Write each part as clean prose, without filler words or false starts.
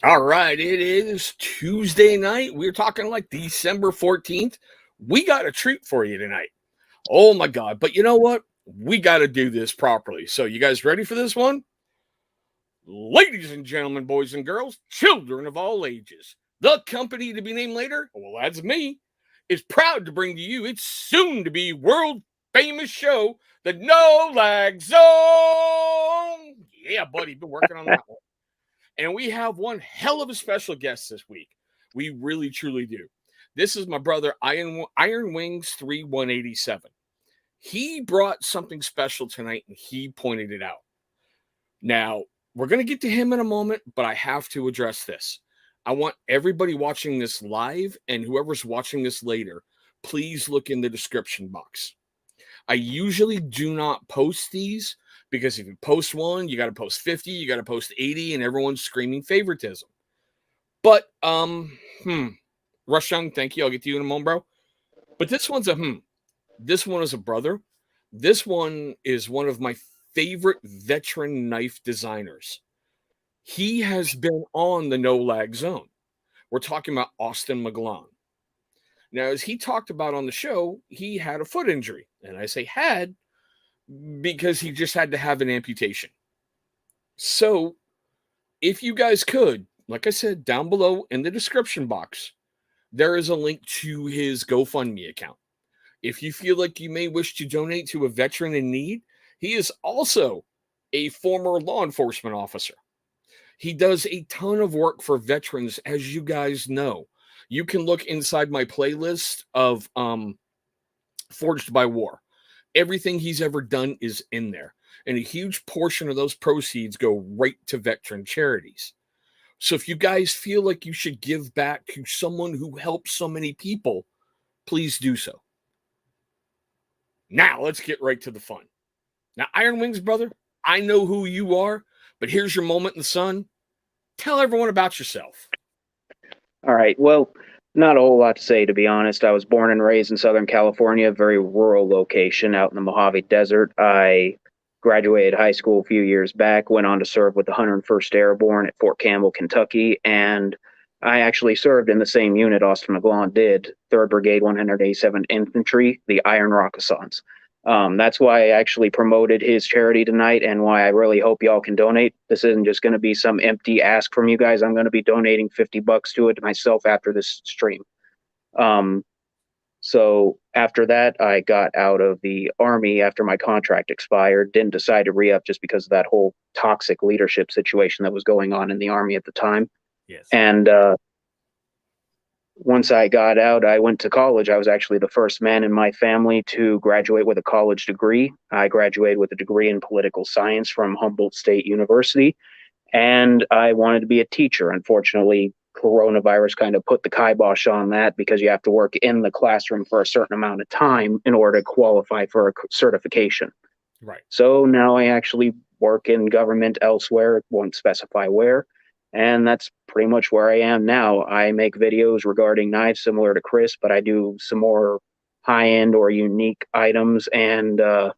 All right, it is Tuesday night. We're talking like December 14th. We got a treat for you tonight. Oh my God. But you know what? We got to do this properly. So, you guys ready for this one? Ladies and gentlemen, boys and girls, children of all ages, the company to be named later, well, that's me, is proud to bring to you its soon to be world famous show, the No Lag Zone. Yeah, buddy, been working on that one. And we have one hell of a special guest this week. We really, truly do. This is my brother, Iron Wings 3187. He brought something special tonight and he pointed it out. Now, we're going to get to him in a moment, but I have to address this. I want everybody watching this live and whoever's watching this later, please look in the description box. I usually do not post these because if you post one, you got to post 50, you got to post 80, and everyone's screaming favoritism. But, Rush Young, thank you. I'll get to you in a moment, bro. But this one's This one is a brother. This one is one of my favorite veteran knife designers. He has been on the No Lag Zone. We're talking about Austin Maglon. Now, as he talked about on the show, he had a foot injury. And I say had because he just had to have an amputation. So, if you guys could, like I said, down below in the description box, there is a link to his GoFundMe account. If you feel like you may wish to donate to a veteran in need, he is also a former law enforcement officer. He does a ton of work for veterans, as you guys know. You can look inside my playlist of Forged by War. Everything he's ever done is in there. And a huge portion of those proceeds go right to veteran charities. So if you guys feel like you should give back to someone who helps so many people, please do so. Now, let's get right to the fun. Now, Iron Wings, brother, I know who you are, but here's your moment in the sun. Tell everyone about yourself. All right. Well, not a whole lot to say, to be honest. I was born and raised in Southern California, a very rural location out in the Mojave Desert. I graduated high school a few years back, went on to serve with the 101st Airborne at Fort Campbell, Kentucky, and I actually served in the same unit Austin McGlawn did, 3rd Brigade, 187th Infantry, the Iron Rockasons. That's why I actually promoted his charity tonight and why I really hope y'all can donate. This isn't just going to be some empty ask from you guys. I'm going to be donating $50 to it myself after this stream. So after that, I got out of the Army after my contract expired, didn't decide to re-up just because of that whole toxic leadership situation that was going on in the Army at the time. Yes. And once I got out, I went to college. I was actually the first man in my family to graduate with a college degree. I graduated with a degree in political science from Humboldt State University, and I wanted to be a teacher. Unfortunately, coronavirus kind of put the kibosh on that because you have to work in the classroom for a certain amount of time in order to qualify for a certification. Right. So now I actually work in government elsewhere, won't specify where. And that's pretty much where I am now. I make videos regarding knives similar to Chris, but I do some more high-end or unique items. And, I'm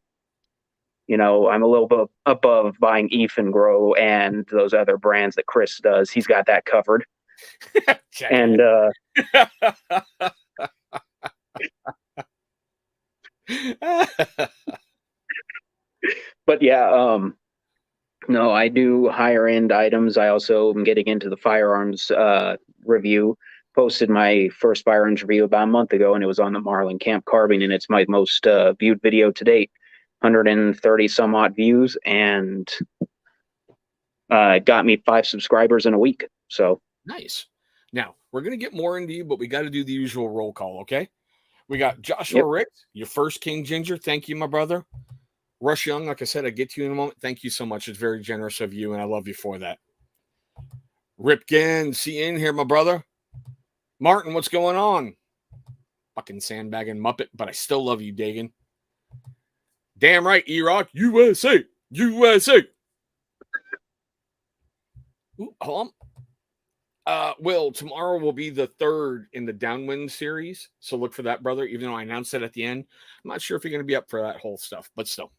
a little bit above buying Ethan Grow and those other brands that Chris does. He's got that covered. And but yeah, no, I do higher end items. I also am getting into the firearms review. Posted my first firearms review about a month ago, and it was on the Marlin Camp Carbine, and it's my most viewed video to date. 130 some odd views, and got me 5 subscribers in a week. So nice. Now, we're going to get more into you, but we got to do the usual roll call, okay? We got Joshua Ricks, your first King Ginger. Thank you, my brother. Rush Young, like I said, I get to you in a moment. Thank you so much. It's very generous of you, and I love you for that. Ripkin, see you in here, my brother. Martin, what's going on? Fucking sandbagging Muppet, but I still love you, Dagan. Damn right, E-Rock, USA, USA. Ooh, hold on. Will, tomorrow will be the 3rd in the Downwind series, so look for that, brother, even though I announced it at the end. I'm not sure if you're going to be up for that whole stuff, but still.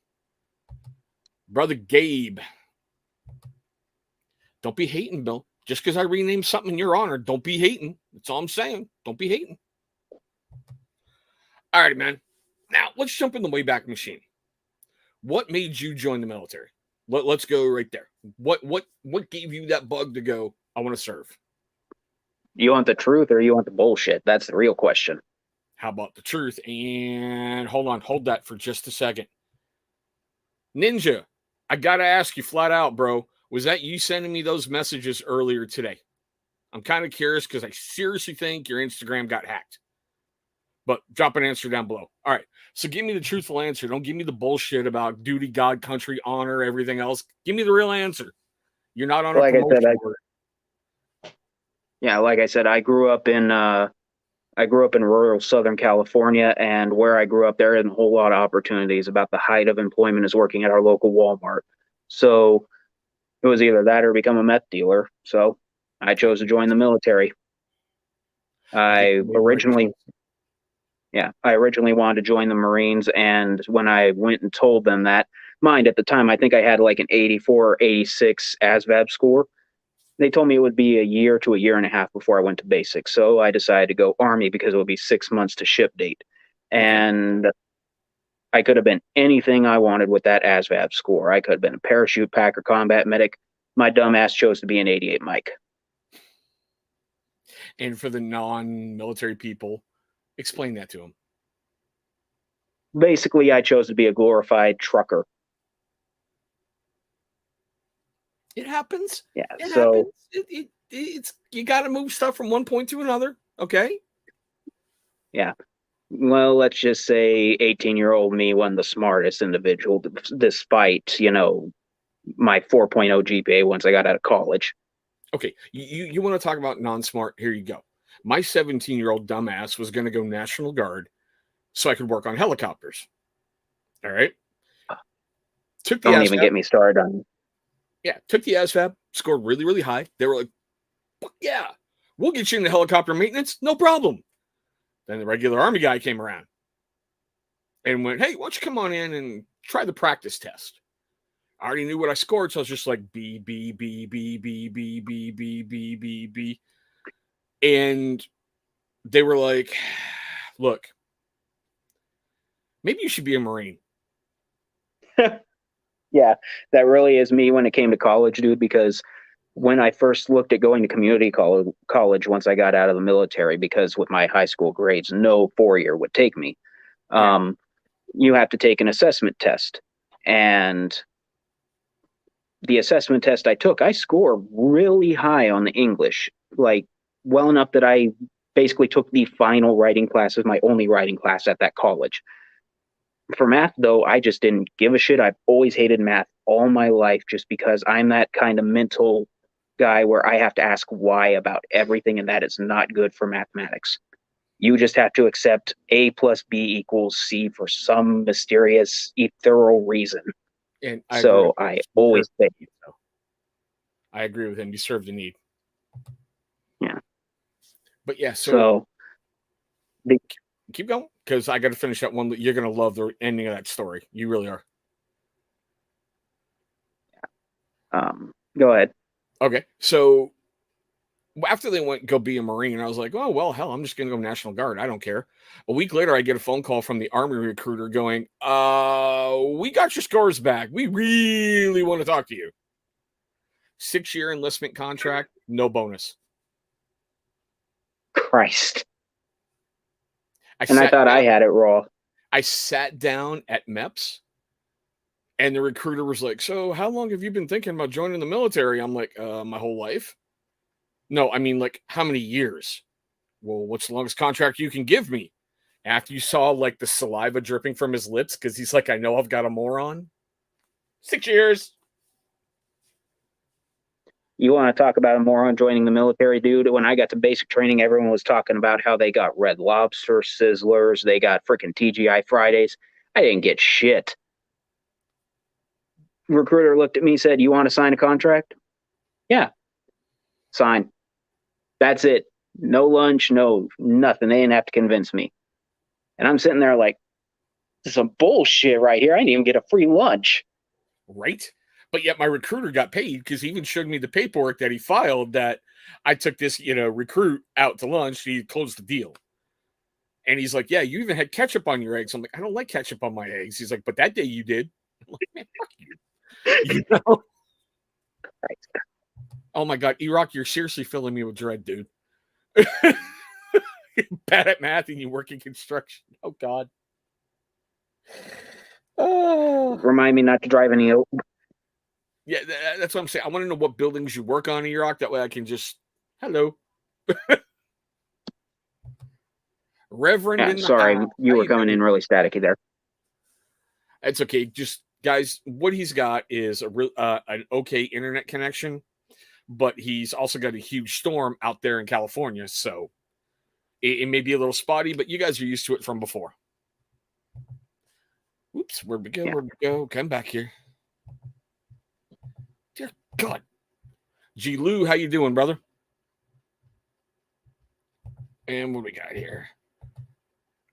Brother Gabe. Don't be hating, Bill. Just because I renamed something in your honor, don't be hating. That's all I'm saying. Don't be hating. All right, man. Now let's jump in the Wayback Machine. What made you join the military? Let's go right there. What gave you that bug to go, I want to serve? You want the truth or you want the bullshit? That's the real question. How about the truth? And hold that for just a second. Ninja, I got to ask you flat out, bro. Was that you sending me those messages earlier today? I'm kind of curious because I seriously think your Instagram got hacked. But drop an answer down below. All right. So give me the truthful answer. Don't give me the bullshit about duty, God, country, honor, everything else. Give me the real answer. You're not on a promotion board. Yeah, like I said, I grew up in rural Southern California, and where I grew up, there isn't a whole lot of opportunities. About the height of employment is working at our local Walmart. So it was either that or become a meth dealer. So I chose to join the military. I originally wanted to join the Marines, and when I went and told them that, mind at the time, I think I had like an 84 or 86 ASVAB score. They told me it would be a year to a year and a half before I went to basic. So I decided to go Army because it would be 6 months to ship date. And I could have been anything I wanted with that ASVAB score. I could have been a parachute packer, combat medic. My dumb ass chose to be an 88 Mike. And for the non-military people, explain that to them. Basically, I chose to be a glorified trucker. It happens. Yeah. It happens. It's you got to move stuff from one point to another. Okay. Yeah. Well, let's just say 18-year-old me wasn't the smartest individual, despite, my 4.0 GPA once I got out of college. Okay. You want to talk about non-smart? Here you go. My 17-year-old dumbass was going to go National Guard so I could work on helicopters. All right. Don't even get me started on. Yeah, took the ASVAB, scored really, really high. They were like, yeah, we'll get you into helicopter maintenance, no problem. Then the regular Army guy came around and went, hey, why don't you come on in and try the practice test? I already knew what I scored, so I was just like B, B, B, B, B, B, B, B, B, B, B. And they were like, look, maybe you should be a Marine. Yeah, that really is me when it came to college, dude, because when I first looked at going to community college once I got out of the military, because with my high school grades, no 4-year would take me. You have to take an assessment test. And the assessment test I took, I scored really high on the English, like well enough that I basically took the final writing class as my only writing class at that college. For math, though, I just didn't give a shit. I've always hated math all my life just because I'm that kind of mental guy where I have to ask why about everything, and that is not good for mathematics. You just have to accept A plus B equals C for some mysterious, ethereal reason. And I always say, I agree with him. You serve the need. Yeah. But yeah, so keep going, because I got to finish that one. You're going to love the ending of that story. You really are. Go ahead. Okay, so after they went go be a Marine, I was like, oh, well, hell, I'm just going to go National Guard. I don't care. A week later, I get a phone call from the Army recruiter going, we got your scores back. We really want to talk to you. 6-year enlistment contract, no bonus. Christ. I thought I had it raw. I sat down at MEPS, and the recruiter was like, so how long have you been thinking about joining the military? I'm like, my whole life. No, I mean, like, how many years? Well, what's the longest contract you can give me? After you saw, like, the saliva dripping from his lips, because he's like, I know I've got a moron. 6 years. You want to talk about a moron joining the military, dude? When I got to basic training, everyone was talking about how they got Red Lobster Sizzlers. They got freaking TGI Fridays. I didn't get shit. Recruiter looked at me and said, you want to sign a contract? Yeah. Sign. That's it. No lunch, no nothing. They didn't have to convince me. And I'm sitting there like, this is some bullshit right here. I didn't even get a free lunch. Right? But yet my recruiter got paid because he even showed me the paperwork that he filed that I took this, recruit out to lunch. He closed the deal. And he's like, yeah, you even had ketchup on your eggs. I'm like, I don't like ketchup on my eggs. He's like, but that day you did. I'm like, man, fuck you. You know? Oh my God, E-Rock, you're seriously filling me with dread, dude. Bad at math and you work in construction. Oh God. Oh. Remind me not to drive any. Yeah, that's what I'm saying. I want to know what buildings you work on, E-Rock. That way I can just, hello. Reverend Yeah, in the sorry, house. you were coming in really staticky there. It's okay. Just, guys, what he's got is an okay internet connection, but he's also got a huge storm out there in California. So it may be a little spotty, but you guys are used to it from before. Oops, where'd we go? Yeah. Where'd we go? Come back here. Dear God. G. Lou, how you doing, brother? And what do we got here?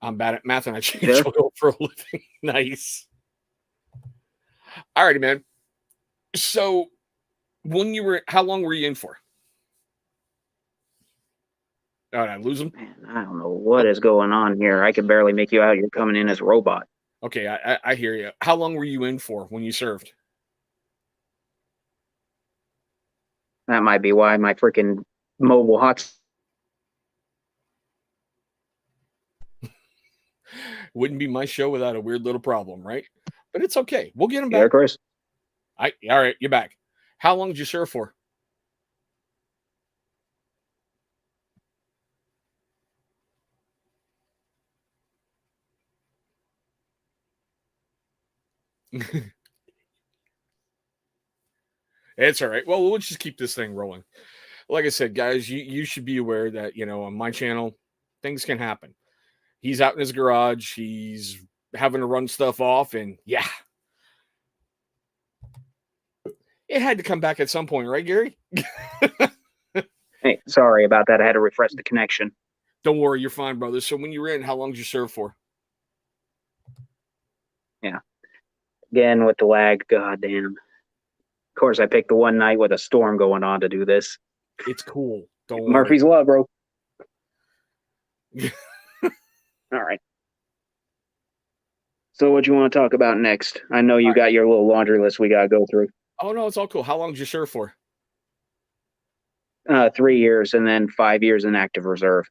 I'm bad at math and I change oil for a living. Nice. All righty, man. So how long were you in for? Oh, did I lose him? Man, I don't know what is going on here. I can barely make you out. You're coming in as a robot. Okay, I hear you. How long were you in for when you served? That might be why my freaking mobile hots. Wouldn't be my show without a weird little problem, right? But it's okay. We'll get him back. There, Chris. All right, you're back. How long did you serve for? It's all right. Well, we'll just keep this thing rolling. Like I said, guys, you should be aware that, on my channel, things can happen. He's out in his garage. He's having to run stuff off. And yeah, it had to come back at some point, right, Gary? Hey, sorry about that. I had to refresh the connection. Don't worry. You're fine, brother. So when you were in, how long did you serve for? Yeah. Again, with the lag, goddamn. Of course, I picked the one night with a storm going on to do this. It's cool. Don't Murphy's worry. Law, bro. All right. So what you want to talk about next? I know you got your little laundry list we got to go through. Oh, no, it's all cool. How long did you serve for? 3 years and then 5 years in active reserve.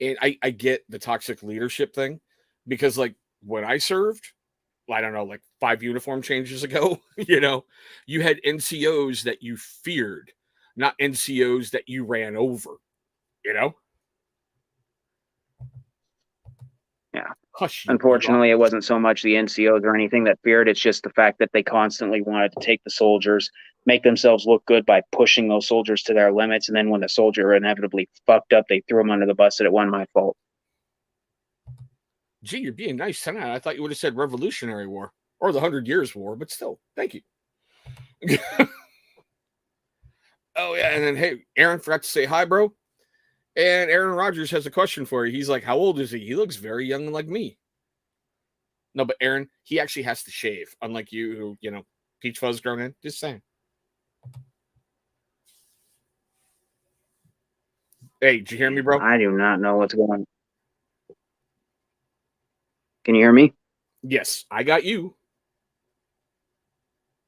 And I get the toxic leadership thing because, like, when I served, I don't know, like 5 uniform changes ago, you had NCOs that you feared, not NCOs that you ran over, Yeah. Hush. Unfortunately, it wasn't so much the NCOs or anything that feared. It's just the fact that they constantly wanted to take the soldiers, make themselves look good by pushing those soldiers to their limits. And then when the soldier inevitably fucked up, they threw him under the bus and it wasn't my fault. Gee, you're being nice tonight. I thought you would have said Revolutionary War or the 100 Years War, but still, thank you. Oh, yeah. And then, hey, Aaron forgot to say hi, bro. And Aaron Rodgers has a question for you. He's like, how old is he? He looks very young like me. No, but Aaron, he actually has to shave, unlike you who, peach fuzz grown in. Just saying. Hey, did you hear me, bro? I do not know what's going on. Can you hear me? Yes, I got you.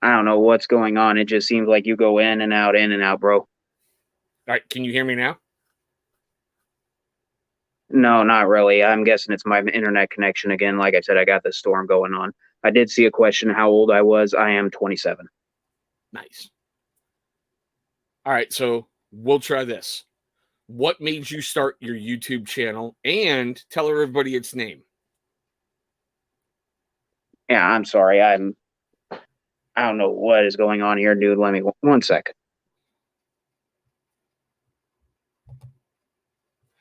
I don't know what's going on. It just seems like you go in and out, bro. All right, can you hear me now? No, not really. I'm guessing it's my internet connection again. Like I said, I got this storm going on. I did see a question how old I was. I am 27. Nice. All right, so we'll try this. What made you start your YouTube channel? And tell everybody its name. Yeah, I'm sorry. I don't know what is going on here, dude. Let me 1 sec.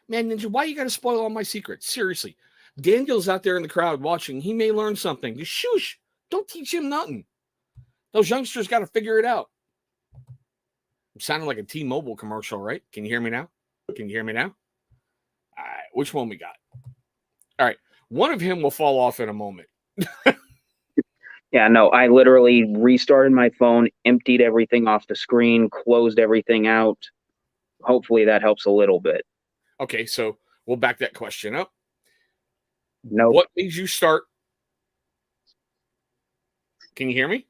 Man, Ninja, why you got to spoil all my secrets? Seriously. Daniel's out there in the crowd watching. He may learn something. Just shush. Don't teach him nothing. Those youngsters got to figure it out. I'm sounding like a T-Mobile commercial, right? Can you hear me now? Can you hear me now? All right, which one we got? All right, one of him will fall off in a moment. Yeah, no, I literally restarted my phone, emptied everything off the screen, closed everything out. Hopefully that helps a little bit. Okay, so we'll back that question up. Nope. What made you start? Can you hear me?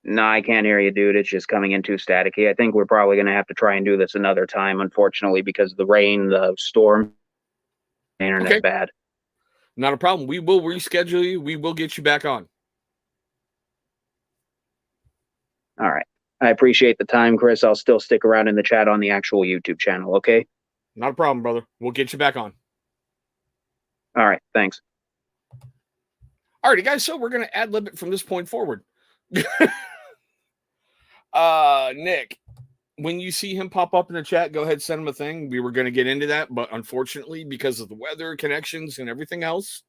No, I can't hear you, dude. It's just coming in too staticky. I think we're probably going to have to try and do this another time, unfortunately, because of the rain, the storm, internet Okay, bad. not a problem. We will reschedule you. We will get you back on. All right. I appreciate the time, Chris. I'll still stick around in the chat on the actual YouTube channel, okay? Not a problem, brother. We'll get you back on. All right. Thanks. All righty, guys. So we're going to ad lib it from this point forward. Nick, when you see him pop up in the chat, go ahead, send him a thing. We were going to get into that, but unfortunately, because of the weather, connections, and everything else,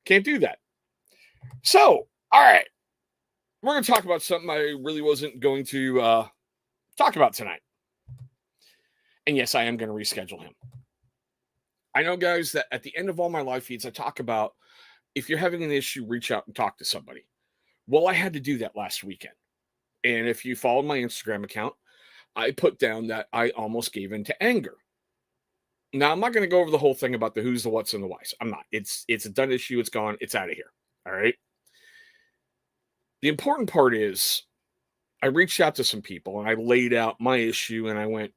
can't do that. So, all right, we're going to talk about something I really wasn't going to talk about tonight. And yes, I am going to reschedule him. I know, guys, that at the end of all my live feeds, I talk about if you're having an issue, reach out and talk to somebody. Well, I had to do that last weekend. And if you followed my Instagram account, I put down that I almost gave in to anger. Now, I'm not going to go over the whole thing about the who's, the what's, and the whys. I'm not. It's a done issue. It's gone. It's out of here. All right. The important part is I reached out to some people and I laid out my issue and I went,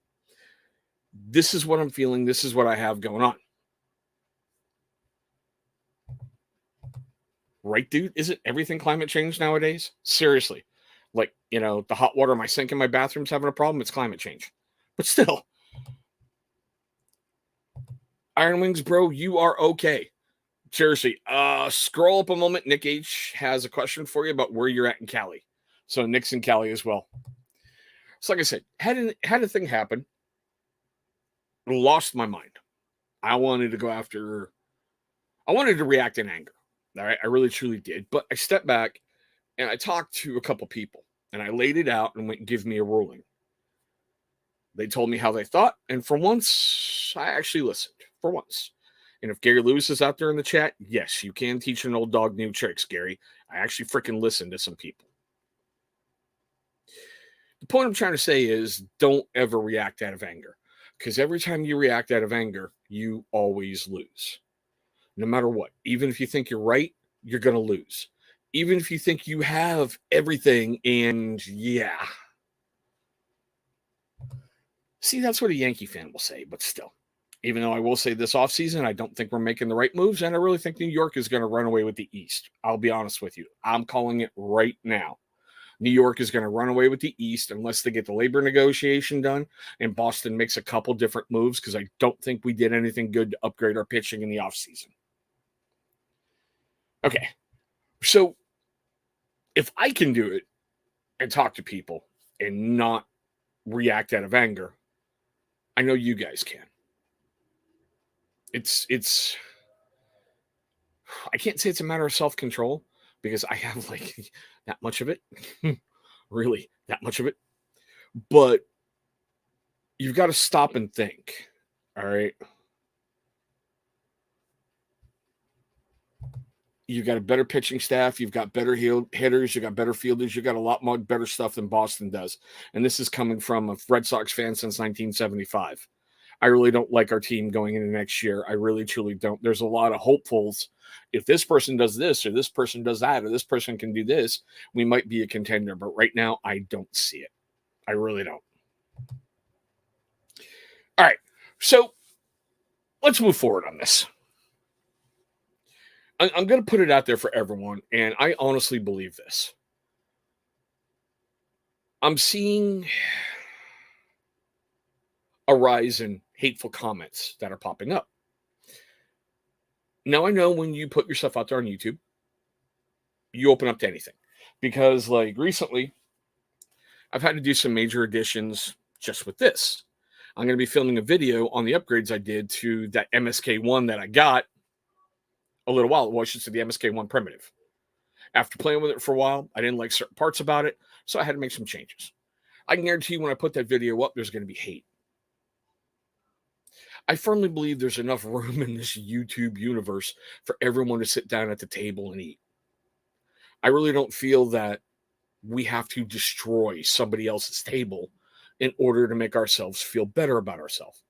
this is what I'm feeling. This is what I have going on. Right, dude? Isn't everything climate change nowadays? Seriously. Like, the hot water in my sink in my bathroom's having a problem. It's climate change. But still, Iron Wings, bro, you are okay. Seriously, scroll up a moment. Nick H has a question for you about where you're at in Cali. So Nick's in Cali as well. So like I said, had a thing happen, lost my mind. I wanted to react in anger. All right, I really truly did. But I stepped back and I talked to a couple people and I laid it out and went, give me a ruling. They told me how they thought, and for once, I actually listened. For once. And if Gary Lewis is out there in the chat, yes, you can teach an old dog new tricks, Gary. I actually freaking listened to some people. The point I'm trying to say is don't ever react out of anger, because every time you react out of anger, you always lose. No matter what. Even if you think you're right, you're going to lose. Even if you think you have everything, and yeah. See, that's what a Yankee fan will say, but still. Even though I will say this offseason, I don't think we're making the right moves, and I really think New York is going to run away with the East. I'll be honest with you. I'm calling it right now. New York is going to run away with the East unless they get the labor negotiation done, and Boston makes a couple different moves, because I don't think we did anything good to upgrade our pitching in the offseason. Okay, so if I can do it and talk to people and not react out of anger, I know you guys can. It's I can't say it's a matter of self-control because I have like that much of it. Really, that much of it. But you've got to stop and think. All right. You've got a better pitching staff. You've got better hitters. You've got better fielders. You've got a lot more better stuff than Boston does. And this is coming from a Red Sox fan since 1975. I really don't like our team going into next year. I really, truly don't. There's a lot of hopefuls. If this person does this or this person does that or this person can do this, we might be a contender. But right now, I don't see it. I really don't. All right. So let's move forward on this. I'm going to put it out there for everyone, and I honestly believe this. I'm seeing a rise in hateful comments that are popping up. Now, I know when you put yourself out there on YouTube, you open up to anything. Because, like, recently, I've had to do some major additions just with this. I'm going to be filming a video on the upgrades I did to that MSK1 that I got a little while. Well, I should say the MSK1 primitive. After playing with it for a while, I didn't like certain parts about it, so I had to make some changes. I can guarantee you when I put that video up, there's going to be hate. I firmly believe there's enough room in this YouTube universe for everyone to sit down at the table and eat. I really don't feel that we have to destroy somebody else's table in order to make ourselves feel better about ourselves.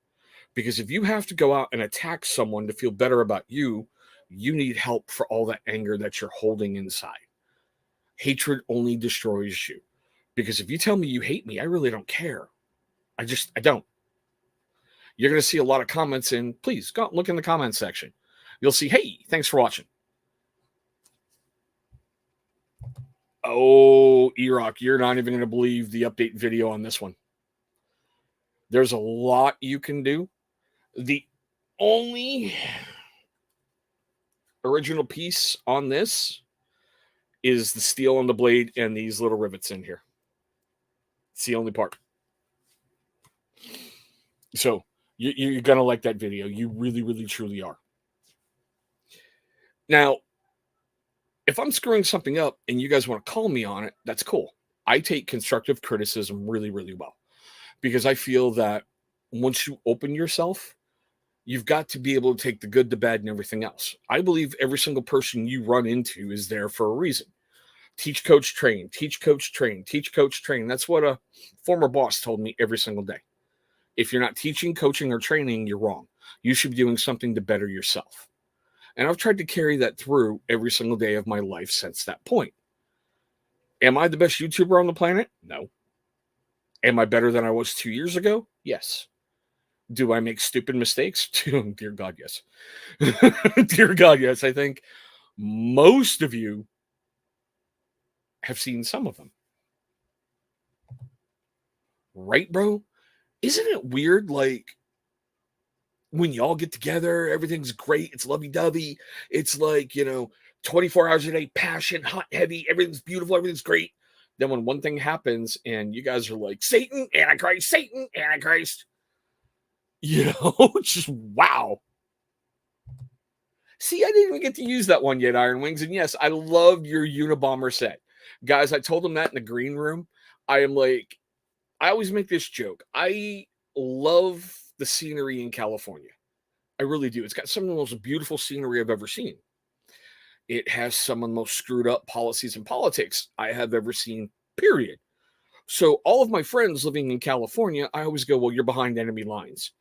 Because if you have to go out and attack someone to feel better about you, you need help for all that anger that you're holding inside. Hatred only destroys you. Because if you tell me you hate me, I really don't care. I don't. You're going to see a lot of comments in, please go look in the comments section. You'll see, hey, thanks for watching. Oh, Erock, you're not even going to believe the update video on this one. There's a lot you can do. The only original piece on this is the steel on the blade and these little rivets in here. It's the only part. So you're going to like that video. You really, really, truly are. Now, if I'm screwing something up and you guys want to call me on it, that's cool. I take constructive criticism really, really well. Because I feel that once you open yourself, you've got to be able to take the good, the bad, and everything else. I believe every single person you run into is there for a reason. Teach, coach, train. Teach, coach, train. Teach, coach, train. That's what a former boss told me every single day. If you're not teaching, coaching, or training, you're wrong. You should be doing something to better yourself. And I've tried to carry that through every single day of my life since that point. Am I the best YouTuber on the planet? No. Am I better than I was 2 years ago? Yes. Do I make stupid mistakes? Dear God, yes. Dear God, yes. I think most of you have seen some of them. Right, bro? Isn't it weird, like, when y'all get together, everything's great, it's lovey-dovey, it's like, 24 hours a day, passion, hot, heavy, everything's beautiful, everything's great. Then when one thing happens and you guys are like, Satan, Antichrist, just wow. See, I didn't even get to use that one yet, Iron Wings. And yes, I love your Unabomber set. Guys, I told them that in the green room. I always make this joke. I love the scenery in California. I really do. It's got some of the most beautiful scenery I've ever seen. It has some of the most screwed up policies and politics I have ever seen, period. So all of my friends living in California, I always go, well, you're behind enemy lines.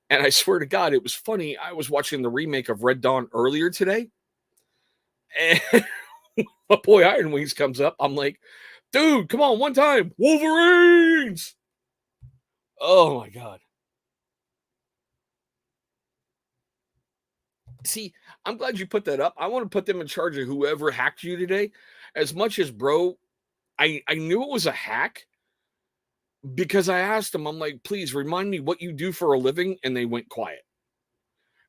And I swear to God, it was funny. I was watching the remake of Red Dawn earlier today. And my boy Iron Wings comes up. I'm like, dude, come on, one time. Wolverines! Oh, my God. See, I'm glad you put that up. I want to put them in charge of whoever hacked you today. As much as, bro, I knew it was a hack because I asked them, I'm like, please remind me what you do for a living. And they went quiet.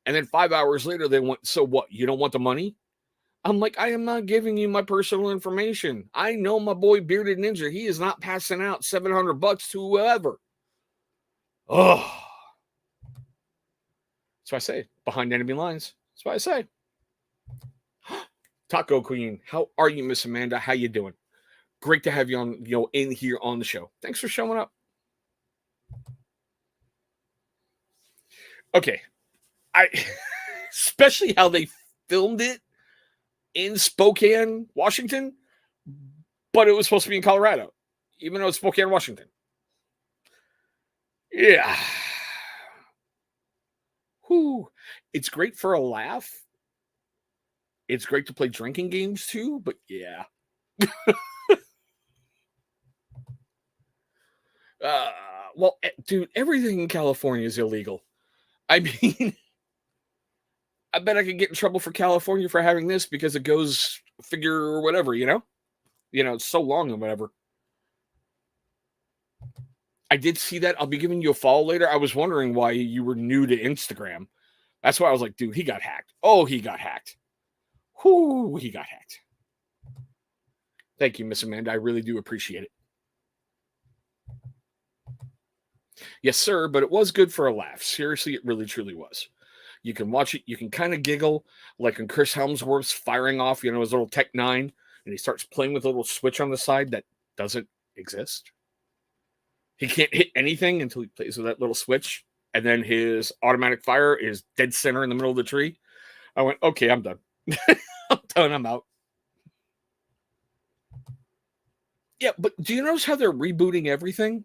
And then 5 hours later, they went, so what? You don't want the money? I'm like, I am not giving you my personal information. I know my boy Bearded Ninja. He is not passing out $700 to whoever. Oh. That's why I say, behind enemy lines. That's why I say. Taco Queen, how are you, Miss Amanda? How you doing? Great to have you on, in here on the show. Thanks for showing up. Okay. Especially how they filmed it in Spokane, Washington, but it was supposed to be in Colorado, even though it's Spokane, Washington. Yeah. Whew. It's great for a laugh. It's great to play drinking games too, but yeah. Well, dude, everything in California is illegal. I mean, I bet I could get in trouble for California for having this because it goes figure or whatever, it's so long or whatever. I did see that. I'll be giving you a follow later. I was wondering why you were new to Instagram. That's why I was like, dude, he got hacked. Oh, he got hacked. Whoo, he got hacked. Thank you, Miss Amanda. I really do appreciate it. Yes, sir, but it was good for a laugh. Seriously, it really, truly was. You can watch it. You can kind of giggle, like when Chris Helmsworth's firing off, his little Tech 9, and he starts playing with a little switch on the side that doesn't exist. He can't hit anything until he plays with that little switch, and then his automatic fire is dead center in the middle of the tree. I went, okay, I'm done. I'm done. I'm out. Yeah, but do you notice how they're rebooting everything?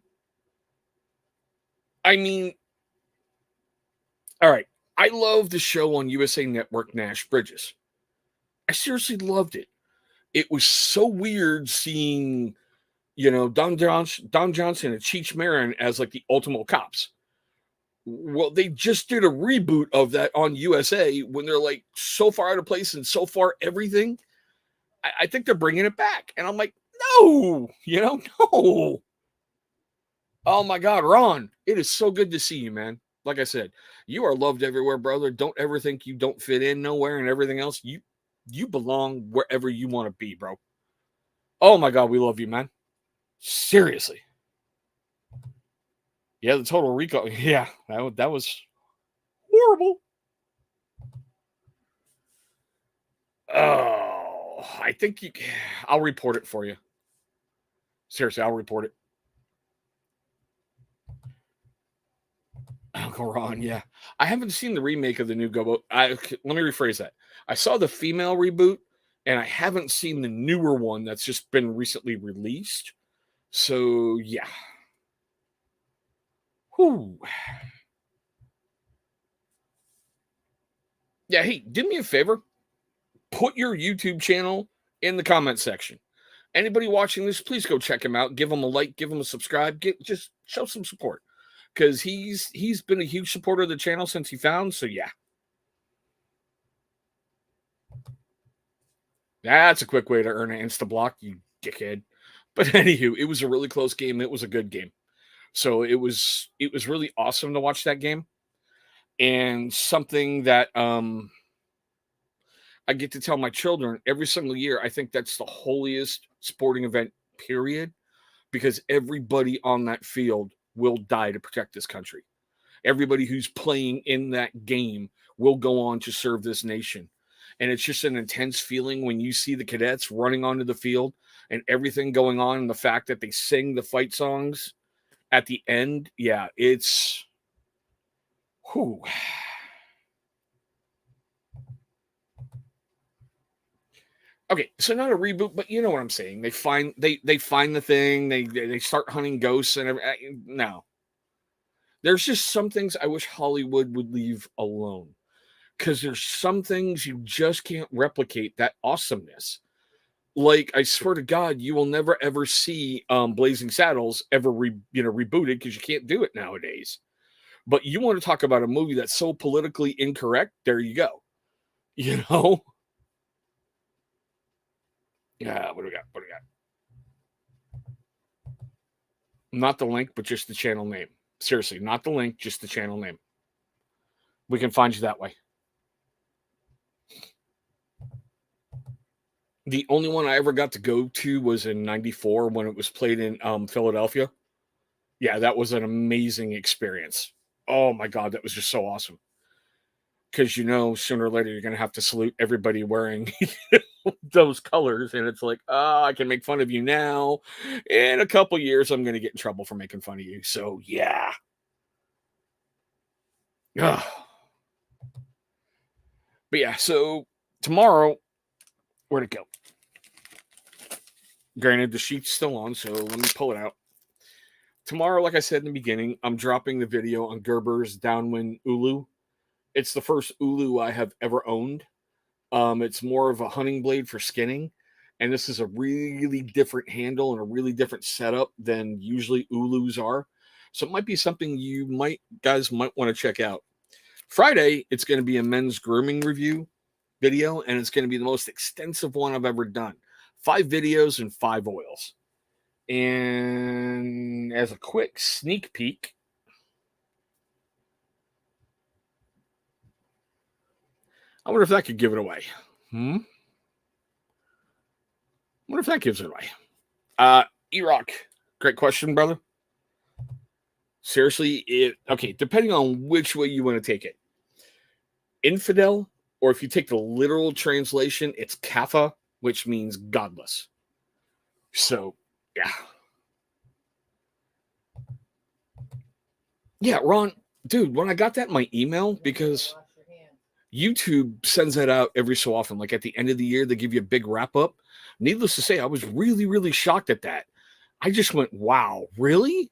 I mean, all right. I love the show on USA Network, Nash Bridges. I seriously loved it. It was so weird seeing, Don Johnson and Cheech Marin as like the ultimate cops. Well, they just did a reboot of that on USA when they're like so far out of place and so far everything. I think they're bringing it back. And I'm like, no, no. Oh my God, Ron, it is so good to see you, man. Like I said, you are loved everywhere, brother. Don't ever think you don't fit in nowhere and everything else. You belong wherever you want to be, bro. Oh my God, we love you, man. Seriously. Yeah, the total recall. Yeah, that was horrible. Oh, I think I'll report it for you. Seriously, I'll report it. Uncle Ron, yeah. I haven't seen the remake of the new Go. Let me rephrase that. I saw the female reboot, and I haven't seen the newer one that's just been recently released. So yeah. Whew. Yeah, hey, do me a favor. Put your YouTube channel in the comment section. Anybody watching this, please go check him out. Give him a like, give him a subscribe. Just show some support. Because he's been a huge supporter of the channel since he found. So yeah. That's a quick way to earn an insta block, you dickhead. But anywho, it was a really close game. It was a good game. So it was really awesome to watch that game. And something that I get to tell my children every single year, I think that's the holiest sporting event, period. Because everybody on that field will die to protect this country. Everybody who's playing in that game will go on to serve this nation. And it's just an intense feeling when you see the cadets running onto the field and everything going on, and the fact that they sing the fight songs at the end. Yeah, it's whew. Okay, so not a reboot, but you know what I'm saying. They find the thing, they start hunting ghosts and no. There's just some things I wish Hollywood would leave alone. Because there's some things you just can't replicate that awesomeness. Like, I swear to God, you will never ever see Blazing Saddles ever rebooted, because you can't do it nowadays. But you want to talk about a movie that's so politically incorrect? There you go. Yeah, what do we got? Not the link, but just the channel name. Seriously, not the link, just the channel name. We can find you that way. The only one I ever got to go to was in '94 when it was played in Philadelphia. Yeah, that was an amazing experience. Oh my God, that was just so awesome. Because sooner or later you're going to have to salute everybody wearing those colors, and it's like, oh, I can make fun of you now. In a couple years, I'm going to get in trouble for making fun of you. So yeah. Ugh. But yeah, so tomorrow, where'd it go? Granted, the sheet's still on, so let me pull it out. Tomorrow, like I said in the beginning, I'm dropping the video on Gerber's Downwind Ulu. It's the first Ulu I have ever owned. It's more of a hunting blade for skinning, and this is a really different handle and a really different setup than usually Ulus are. So it might be something you guys might want to check out. Friday, it's going to be a men's grooming review video, and it's going to be the most extensive one I've ever done. 5 videos and 5 oils. And as a quick sneak peek, I wonder if that could give it away. I wonder if that gives it away. E-Rock, great question, brother. Seriously, okay, depending on which way you want to take it. Infidel, or if you take the literal translation, it's Kapha, which means godless. So, yeah. Yeah, Ron, dude, when I got that in my email, because YouTube sends that out every so often, like at the end of the year, they give you a big wrap up. Needless to say, I was really shocked at that. I just went, wow, really?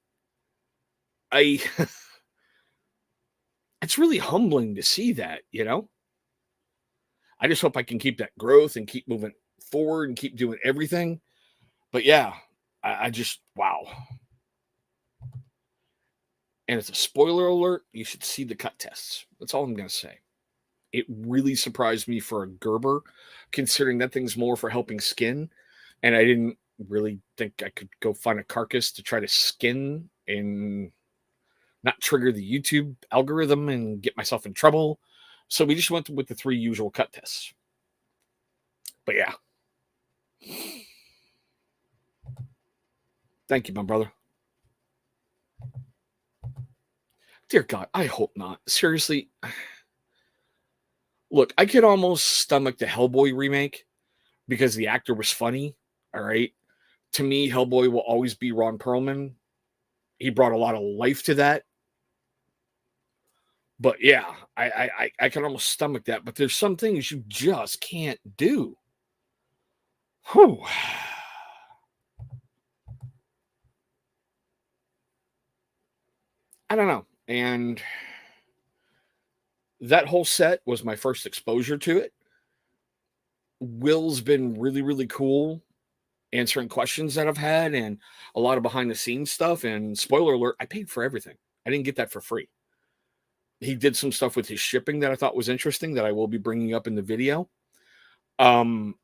It's really humbling to see that, you know? I just hope I can keep that growth and keep moving forward and keep doing everything. But yeah, I just, wow. And it's a spoiler alert. You should see the cut tests. That's all I'm going to say. It really surprised me for a Gerber, considering that thing's more for helping skin. And I didn't really think I could go find a carcass to try to skin and not trigger the YouTube algorithm and get myself in trouble. So we just went with the 3 usual cut tests. But yeah. Thank you, my brother. Dear God, I hope not. Seriously. Look, I could almost stomach the Hellboy remake because the actor was funny. All right. To me, Hellboy will always be Ron Perlman. He brought a lot of life to that. But yeah, I can almost stomach that. But there's some things you just can't do. Whew. I don't know. And that whole set was my first exposure to it. Will's been really, really cool answering questions that I've had and a lot of behind the scenes stuff. And spoiler alert, I paid for everything. I didn't get that for free. He did some stuff with his shipping that I thought was interesting that I will be bringing up in the video. I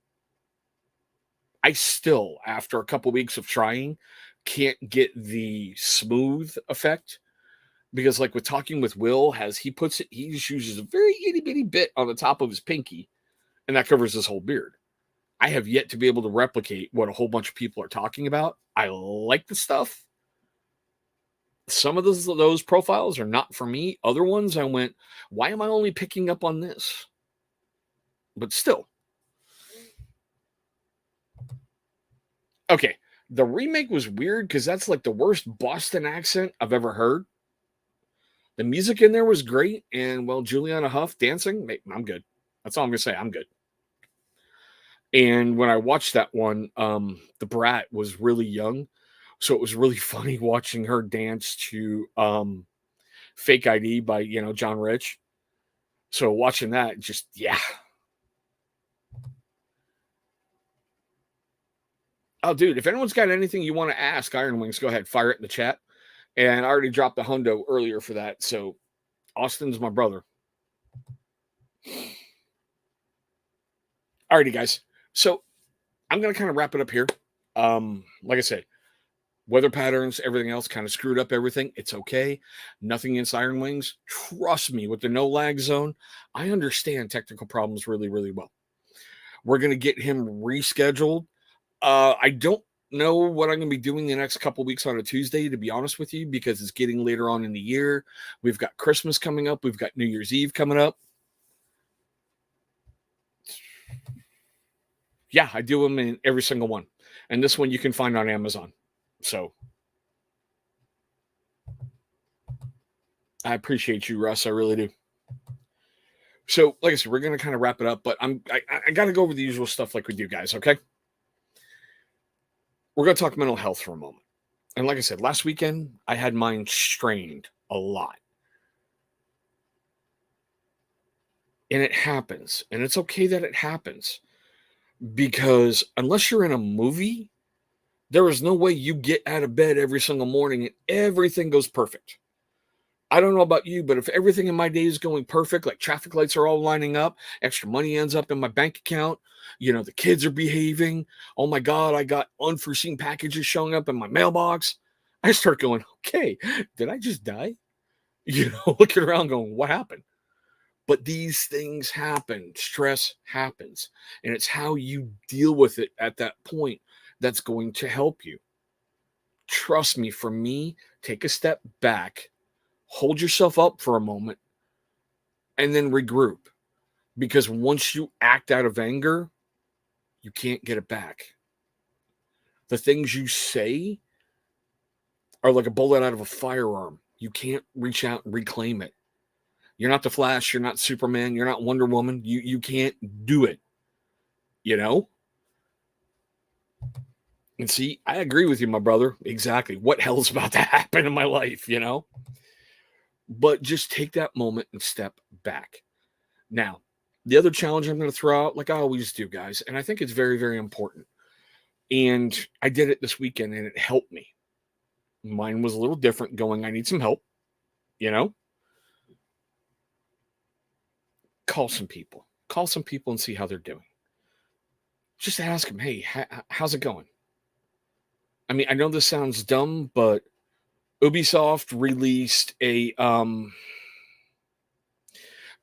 still, after a couple weeks of trying, can't get the smooth effect because, like with talking with Will, he just uses a very itty bitty bit on the top of his pinky, and that covers his whole beard. I have yet to be able to replicate what a whole bunch of people are talking about. I like the stuff. Some of those profiles are not for me. Other ones, I went, why am I only picking up on this? But still. Okay, the remake was weird because that's like the worst Boston accent I've ever heard. The music in there was great, and well, Juliana Hough dancing, I'm good. That's all I'm gonna say. I'm good. And when I watched that one, the brat was really young, so it was really funny watching her dance to "Fake ID" by John Rich. So watching that, just yeah. Oh, dude, if anyone's got anything you want to ask Iron Wings, go ahead, fire it in the chat. And I already dropped the hundo earlier for that. So Austin's my brother. Alrighty, guys. So I'm going to kind of wrap it up here. Like I said, weather patterns, everything else kind of screwed up everything. It's okay. Nothing against Iron Wings. Trust me, with the no lag zone, I understand technical problems really, really well. We're going to get him rescheduled. I don't know what I'm going to be doing the next couple weeks on a Tuesday, to be honest with you, because it's getting later on in the year. We've got Christmas coming up. We've got New Year's Eve coming up. Yeah, I do them in every single one. And this one you can find on Amazon. So I appreciate you, Russ. I really do. So, like I said, we're going to kind of wrap it up, but I got to go over the usual stuff like we do, guys, okay? We're going to talk mental health for a moment. And like I said, last weekend, I had mine strained a lot. And it happens. And it's okay that it happens. Because unless you're in a movie, there is no way you get out of bed every single morning and everything goes perfect. I don't know about you, but if everything in my day is going perfect, like traffic lights are all lining up, extra money ends up in my bank account, the kids are behaving, oh my God, I got unforeseen packages showing up in my mailbox, I start going, okay, did I just die? Looking around going, what happened? But these things happen. Stress happens. And it's how you deal with it at that point that's going to help you. Trust me, for me, take a step back, hold yourself up for a moment, and then regroup. Because once you act out of anger, you can't get it back. The things you say are like a bullet out of a firearm. You can't reach out and reclaim it. You're not the Flash. You're not Superman. You're not Wonder Woman. You can't do it. And see, I agree with you, my brother. Exactly. What hell's about to happen in my life, you know? But just take that moment and step back. Now, the other challenge I'm going to throw out, like I always do, guys, and I think it's very, very important. And I did it this weekend and it helped me. Mine was a little different, going, I need some help, you know? Call some people. Call some people and see how they're doing. Just ask them, hey, how's it going? I mean, I know this sounds dumb, but Ubisoft released a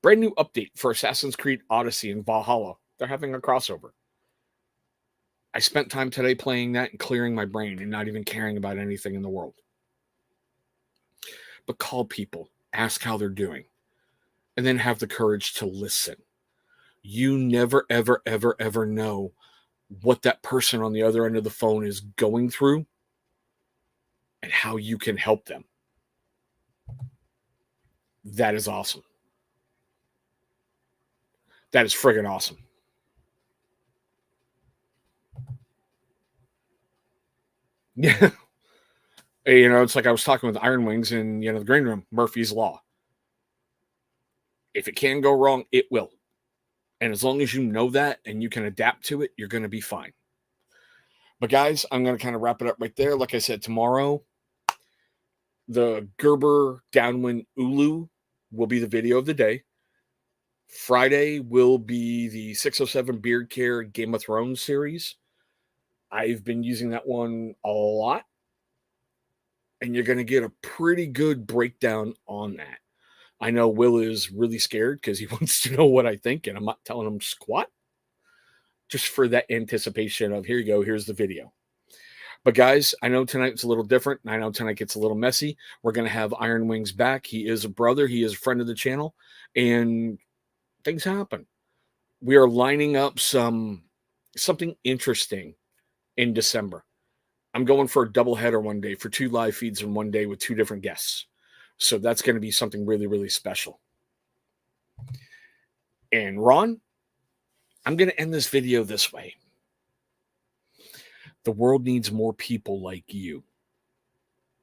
brand new update for Assassin's Creed Odyssey and Valhalla. They're having a crossover. I spent time today playing that and clearing my brain and not even caring about anything in the world. But call people, ask how they're doing, and then have the courage to listen. You never, ever, ever, ever know what that person on the other end of the phone is going through and how you can help them. That is awesome. That is friggin' awesome. Yeah. You know, it's like I was talking with Iron Wings in, the green room, Murphy's Law. If it can go wrong, it will. And as long as you know that and you can adapt to it, you're going to be fine. But guys, I'm going to kind of wrap it up right there. Like I said, tomorrow, the Gerber Downwind Ulu will be the video of the day. Friday will be the 607 Beard Care Game of Thrones series. I've been using that one a lot. And you're going to get a pretty good breakdown on that. I know Will is really scared because he wants to know what I think, and I'm not telling him squat. Just for that anticipation of, here you go, here's the video. But guys, I know tonight's a little different, and I know tonight gets a little messy. We're going to have Iron Wings back. He is a brother. He is a friend of the channel, and things happen. We are lining up something interesting in December. I'm going for a doubleheader one day for 2 live feeds in one day with 2 different guests. So that's going to be something really, really special. And Ron, I'm going to end this video this way. The world needs more people like you.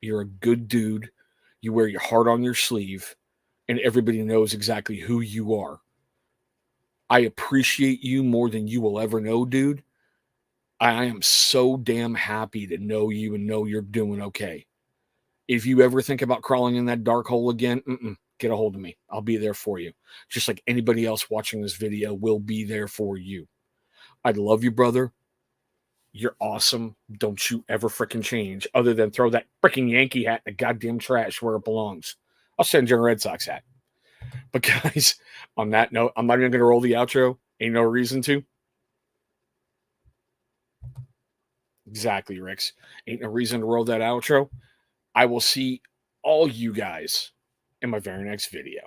You're a good dude. You wear your heart on your sleeve, and everybody knows exactly who you are. I appreciate you more than you will ever know, dude. I am so damn happy to know you and know you're doing okay. If you ever think about crawling in that dark hole again, get a hold of me. I'll be there for you. Just like anybody else watching this video will be there for you. I love you, brother. You're awesome. Don't you ever freaking change, other than throw that freaking Yankee hat in the goddamn trash where it belongs. I'll send you a Red Sox hat. But guys, on that note, I'm not even going to roll the outro. Ain't no reason to. Exactly, Ricks. Ain't no reason to roll that outro. I will see all you guys in my very next video.